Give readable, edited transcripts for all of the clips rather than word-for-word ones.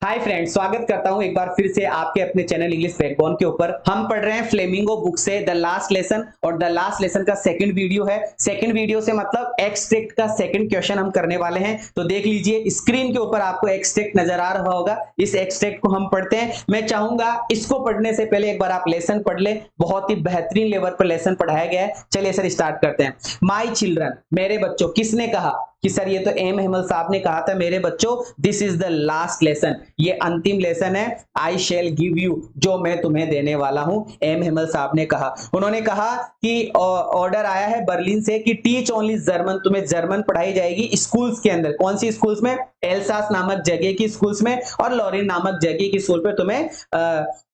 Hi friends, स्वागत करता हूं एक बार फिर से आपके अपने चैनल इंग्लिश बैकबोन के ऊपर। हम पढ़ रहे हैं फ्लेमिंगो बुक से द लास्ट लेसन, और द लास्ट लेसन का सेकंड वीडियो है। सेकंड वीडियो से मतलब एक्सट्रैक्ट का सेकंड क्वेश्चन हम करने वाले हैं। तो देख लीजिए, स्क्रीन के ऊपर आपको एक्सट्रैक्ट नजर आ रहा होगा। इस एक्सट्रैक्ट को हम पढ़ते हैं। मैं चाहूंगा इसको पढ़ने से पहले एक बार आप लेसन पढ़ ले। बहुत ही बेहतरीन लेवल पर लेसन पढ़ाया गया है। चलिए सर स्टार्ट करते हैं। माई चिल्ड्रन, मेरे बच्चों। किसने कहा कि सर ये तो एम हेमल साहब ने कहा था। मेरे बच्चों, this is the last lesson, ये अंतिम लेसन है। आई शेल गिव यू, जो मैं तुम्हें देने वाला हूं, एम हेमल साहब ने कहा। उन्होंने कहा कि ऑर्डर आया है बर्लिन से कि टीच ओनली जर्मन, तुम्हें जर्मन पढ़ाई जाएगी स्कूल्स के अंदर। कौन सी स्कूल्स में? एल्सास नामक जगह की स्कूल्स में और लॉरिन नामक जगह की स्कूल पे तुम्हें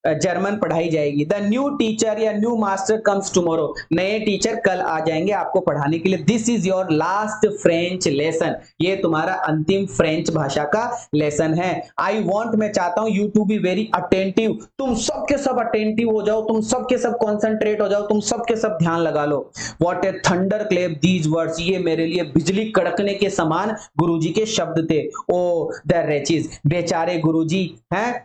जर्मन पढ़ाई जाएगी। द न्यू टीचर या न्यू मास्टर कम्स टुमारो, नए टीचर कल आ जाएंगे आपको पढ़ाने के लिए। This is your last French lesson, ये तुम्हारा अंतिम फ्रेंच भाषा का लेसन है। आई वॉन्ट, मैं चाहता हूं, you to be very attentive, तुम सबके सब अटेंटिव हो जाओ, तुम सबके सब कॉन्सेंट्रेट हो जाओ, तुम सबके सब ध्यान लगा लो। What a thunderclap these words, ये मेरे लिए बिजली कड़कने के समान गुरुजी के शब्द थे। ओ द रेचिज, बेचारे गुरुजी हैं।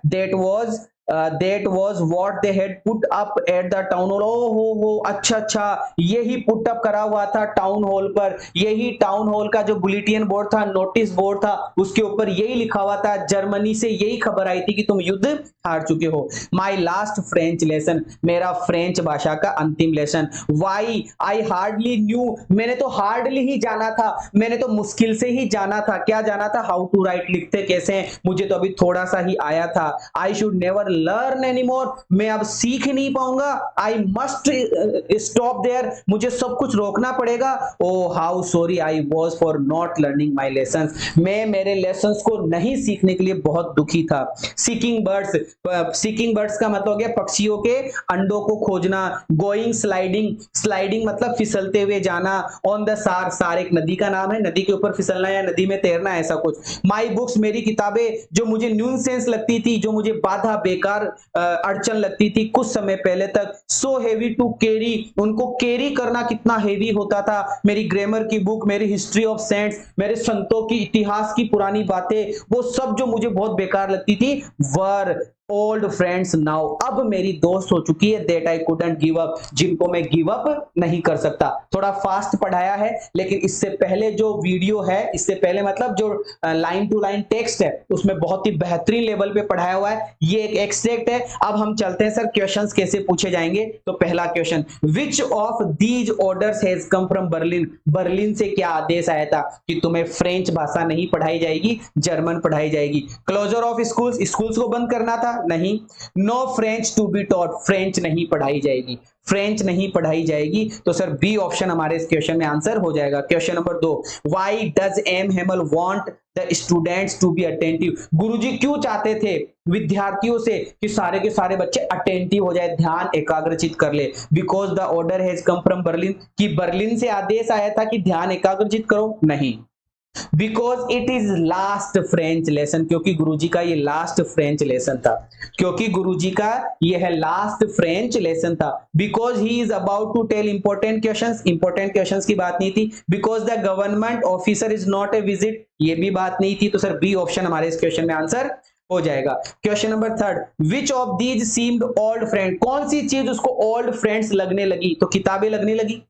that was what they had put up at the town hall। ओ हो, अच्छा, यही पुट अप करा हुआ था टाउन हॉल पर। यही टाउन हॉल का जो बुलेटिन बोर्ड था, नोटिस बोर्ड था, उसके ऊपर यही लिखा हुआ था। जर्मनी से यही खबर आई थी कि तुम युद्ध हार चुके हो। माई लास्ट फ्रेंच लेसन, मेरा फ्रेंच भाषा का अंतिम lesson. Why I hardly knew, मैंने तो हार्डली ही जाना था, मैंने तो मुश्किल से ही जाना था। क्या जाना था? हाउ टू राइट, लिखते कैसे हैं, मुझे तो अभी थोड़ा सा ही आया था। I should never learn anymore, मैं अब सीख नहीं पाऊंगा। आई मस्ट स्टॉप देयर, मुझे सब कुछ रोकना पड़ेगा। Oh how sorry I was for not learning my lessons, मैं मेरे लेसन्स को नहीं सीखने के लिए बहुत दुखी था। सीकिंग बर्ड्स का मतलब हो गया पक्षियों के अंडों को खोजना। गोइंग स्लाइडिंग मतलब फिसलते हुए जाना। ऑन द सार एक नदी का नाम है, नदी के ऊपर फिसलना या नदी में तैरना, ऐसा कुछ। माई बुक्स, मेरी किताबें, जो मुझे न्यूनसेंस लगती थी, जो मुझे बाधा बेकार अड़चन लगती थी कुछ समय पहले तक। सो हेवी टू कैरी, उनको कैरी करना कितना हेवी होता था। मेरी ग्रामर की बुक, मेरी हिस्ट्री ऑफ सेंट्स, मेरे संतों की इतिहास की पुरानी बातें, वो सब जो मुझे बहुत बेकार लगती थी, वर ओल्ड फ्रेंड्स नाउ, अब मेरी दोस्त हो चुकी है। That I couldn't give up, जिनको मैं गिव अप नहीं कर सकता। थोड़ा फास्ट पढ़ाया है, लेकिन इससे पहले जो वीडियो है, इससे पहले मतलब जो लाइन टू लाइन टेक्स्ट है, उसमें बहुत ही बेहतरीन लेवल पे पढ़ाया हुआ है। ये एक एक्सट्रैक्ट है। अब हम चलते हैं सर क्वेश्चंस कैसे पूछे जाएंगे। तो पहला question, which of these orders has come from Berlin, Berlin से क्या आदेश आया था कि तुम्हें फ्रेंच भाषा नहीं पढ़ाई जाएगी, जर्मन पढ़ाई जाएगी। क्लोजर ऑफ स्कूल्स, स्कूल्स को बंद करना था, नहीं। No French to be taught, French नहीं पढ़ाई जाएगी, फ्रेंच नहीं पढ़ाई जाएगी। तो सर बी ऑप्शन हमारे इस क्वेश्चन में आंसर हो जाएगा। Question number 2, why does M Hamel want the students to be attentive, गुरुजी क्यों चाहते थे विद्यार्थियों से कि सारे के सारे बच्चे अटेंटिव हो जाए, ध्यान एकाग्रचित कर ले। Because the order has come from Berlin, कि बर्लिन से आदेश आया था कि ध्यान एकाग्रचित करो, नहीं। Because it is last French lesson, क्योंकि गुरुजी का ये लास्ट फ्रेंच लेसन था, क्योंकि गुरुजी का ये है लास्ट फ्रेंच लेसन था। Because he is about to tell important questions की बात नहीं थी। Because the government officer is not a visit, ये भी बात नहीं थी। तो सर बी ऑप्शन हमारे इस क्वेश्चन में आंसर हो जाएगा। Question number 3, which of these seemed old friend, कौन सी चीज उसको ओल्ड फ्रेंड्स लगने लगी? तो किताबें लगने लगी।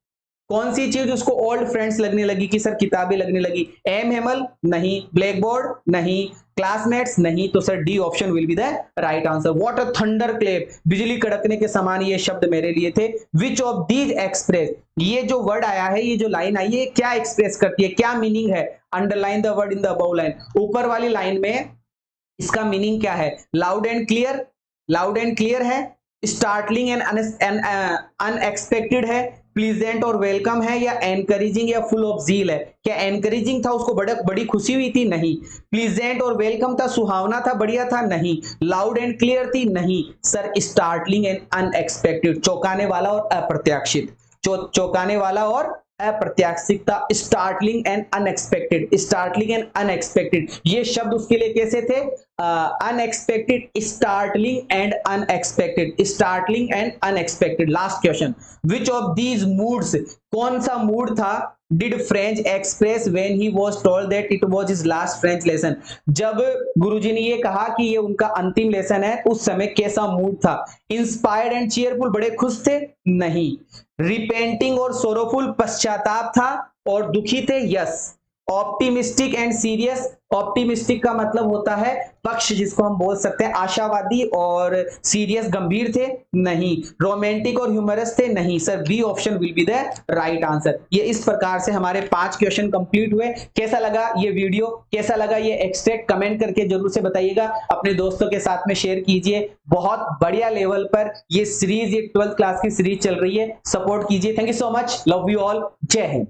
कौन सी चीज उसको ओल्ड फ्रेंड्स लगने लगी कि सर किताबें लगने लगी? एम हेमल नहीं, ब्लैक बोर्ड नहीं, क्लासमेट्स नहीं। तो sir D option will be the right answer. What a thunder clap, बिजली कड़कने के समान ये शब्द मेरे लिए थे। विच ऑफ दीज एक्सप्रेस, ये जो वर्ड आया है, ये जो लाइन आई है, क्या एक्सप्रेस करती है, क्या मीनिंग है? Underline the word in the above line, ऊपर वाली लाइन में इसका मीनिंग क्या है? लाउड एंड क्लियर है, स्टार्टलिंग एंड अनएक्सपेक्टेड है, प्लीजेंट और वेलकम है, या एनकरेजिंग या फुल ऑफ जील है? क्या एनकरेजिंग था, उसको बड़ी खुशी हुई थी? नहीं। प्लीजेंट और वेलकम था, सुहावना था, बढ़िया था? नहीं। लाउड एंड क्लियर थी? नहीं। सर स्टार्टलिंग एंड अनएक्सपेक्टेड, चौंकाने वाला और अप्रत्याशित, चौंकाने वाला और अप्रत्याशितता। स्टार्टलिंग एंड अनएक्सपेक्टेड ये शब्द उसके लिए कैसे थे? Unexpected, startling and unexpected. Last question, which of these moods, कौन सा मूड था did French express when he was told that it was his last French lesson. जब गुरुजी ने ये कहा कि ये उनका अंतिम लेसन है, उस समय कैसा मूड था? इंस्पायर्ड एंड चीयरफुल, बड़े खुश थे? नहीं। रिपेंटिंग और सोरोफुल, पश्चाताप था और दुखी थे? Yes. Optimistic and serious, optimistic का मतलब होता है पक्ष, जिसको हम बोल सकते हैं आशावादी, और सीरियस गंभीर थे? नहीं। रोमांटिक और ह्यूमरस थे? नहीं। Sir B option will be the right answer. ये इस प्रकार से हमारे 5 क्वेश्चन कंप्लीट हुए। कैसा लगा ये वीडियो, कैसा लगा ये एक्सट्रैक्ट, कमेंट करके जरूर से बताइएगा, अपने दोस्तों के साथ में शेयर कीजिए। बहुत बढ़िया लेवल पर ये सीरीज, ये 12th क्लास की सीरीज चल रही है, सपोर्ट कीजिए। Thank you so much, love you all, जय हिंद।